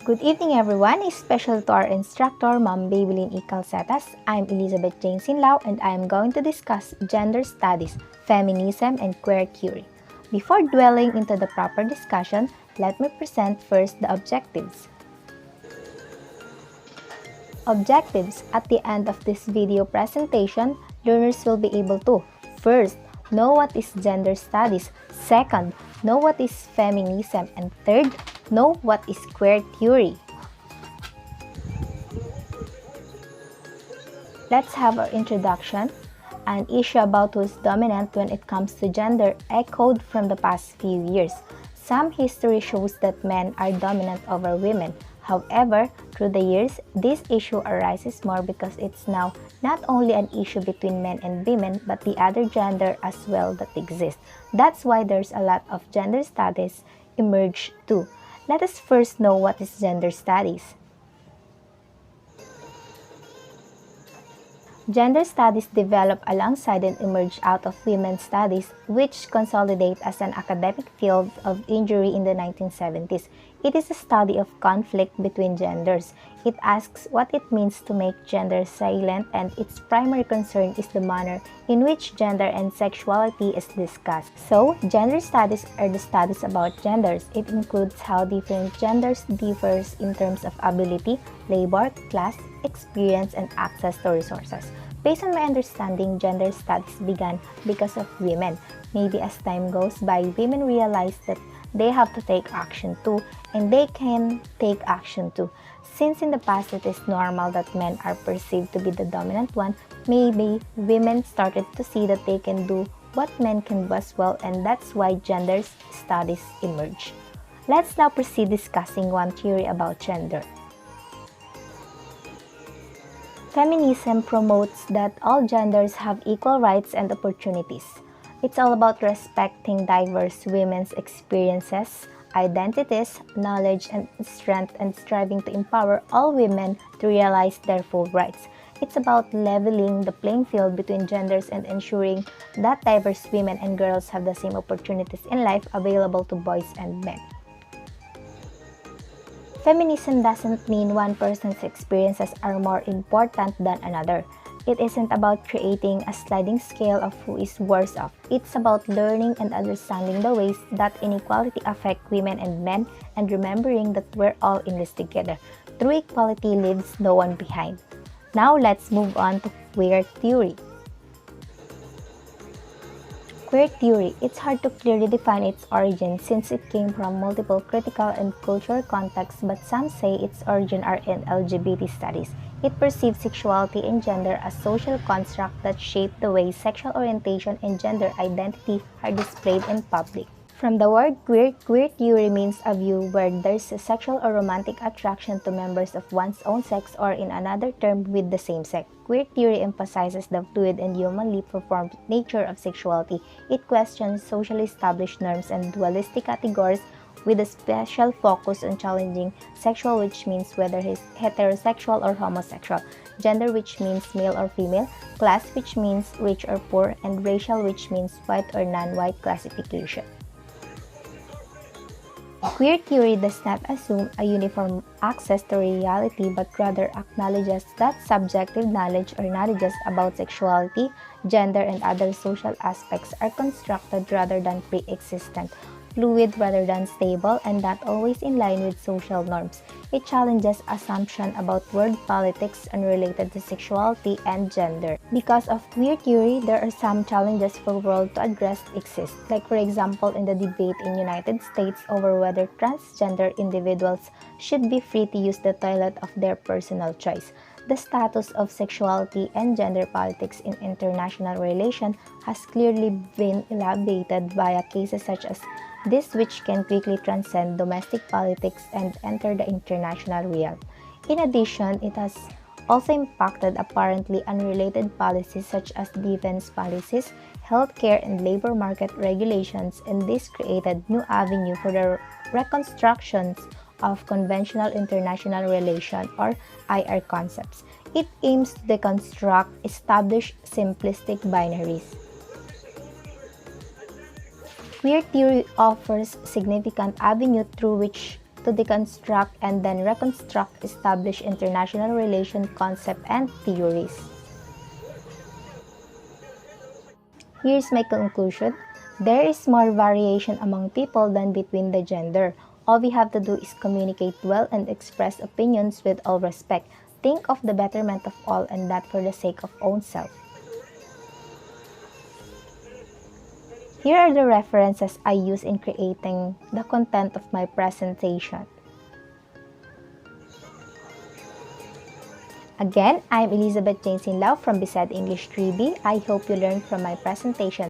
Good evening everyone, especially to our instructor, Ma'am Babylin E. Calcetas. I'm Elizabeth Jane Sinlao and I am going to discuss gender studies, feminism, and queer theory. Before dwelling into the proper discussion, let me present first the objectives. Objectives: at the end of this video presentation, learners will be able to: first, know what is gender studies; second, know what is feminism; and third, know what is queer theory. Let's have our introduction. An issue about who is dominant when it comes to gender echoed from the past few years. Some history shows that men are dominant over women. However, through the years, this issue arises more because it's now not only an issue between men and women, but the other gender as well that exists. That's why there's a lot of gender studies emerge too. Let us first know what is gender studies. Gender studies develop alongside and emerge out of women's studies, which consolidate as an academic field of inquiry in the 1970s. It is a study of conflict between genders. It asks what it means to make gender salient, and its primary concern is the manner in which gender and sexuality is discussed. So, gender studies are the studies about genders. It includes how different genders differ in terms of ability, labor, class, experience, and access to resources. Based on my understanding, gender studies began because of women. Maybe as time goes by, women realize that they have to take action too, and they can take action too. Since in the past it is normal that men are perceived to be the dominant one, maybe women started to see that they can do what men can do as well, and that's why gender studies emerge. Let's now proceed discussing one theory about gender. Feminism promotes that all genders have equal rights and opportunities. It's all about respecting diverse women's experiences, identities, knowledge, and strength, and striving to empower all women to realize their full rights. It's about leveling the playing field between genders and ensuring that diverse women and girls have the same opportunities in life available to boys and men. Feminism doesn't mean one person's experiences are more important than another. It isn't about creating a sliding scale of who is worse off. It's about learning and understanding the ways that inequality affects women and men, and remembering that we're all in this together. True equality leaves no one behind. Now let's move on to queer theory. Queer theory, it's hard to clearly define its origin since it came from multiple critical and cultural contexts, but some say its origin are in LGBT studies. It perceives sexuality and gender as social constructs that shape the way sexual orientation and gender identity are displayed in public. From the word queer, queer theory means a view where there's a sexual or romantic attraction to members of one's own sex, or in another term, with the same sex. Queer theory emphasizes the fluid and humanly performed nature of sexuality. It questions socially established norms and dualistic categories with a special focus on challenging sexual, which means whether he's heterosexual or homosexual, gender, which means male or female, class, which means rich or poor, and racial, which means white or non-white classification. Queer theory does not assume a uniform access to reality, but rather acknowledges that subjective knowledge or knowledges about sexuality, gender, and other social aspects are constructed rather than pre-existent, fluid rather than stable, and not always in line with social norms. It challenges assumptions about world politics unrelated to sexuality and gender. Because of queer theory, there are some challenges for the world to address exist, like for example in the debate in United States over whether transgender individuals should be free to use the toilet of their personal choice. The status of sexuality and gender politics in international relations has clearly been elaborated via cases such as this, which can quickly transcend domestic politics and enter the international realm. In addition, it has also impacted apparently unrelated policies such as defense policies, healthcare, and labor market regulations, and this created new avenue for the reconstructions of conventional international relation or IR concepts. It aims to deconstruct established simplistic binaries. Queer theory offers significant avenue through which to deconstruct and then reconstruct established international relation concepts and theories. Here's my conclusion. There is more variation among people than between the gender. All we have to do is communicate well and express opinions with all respect. Think of the betterment of all and not for the sake of own self. Here are the references I use in creating the content of my presentation. Again, I'm Elizabeth Jane Sinlao from Beside English 3B. I hope you learned from my presentation.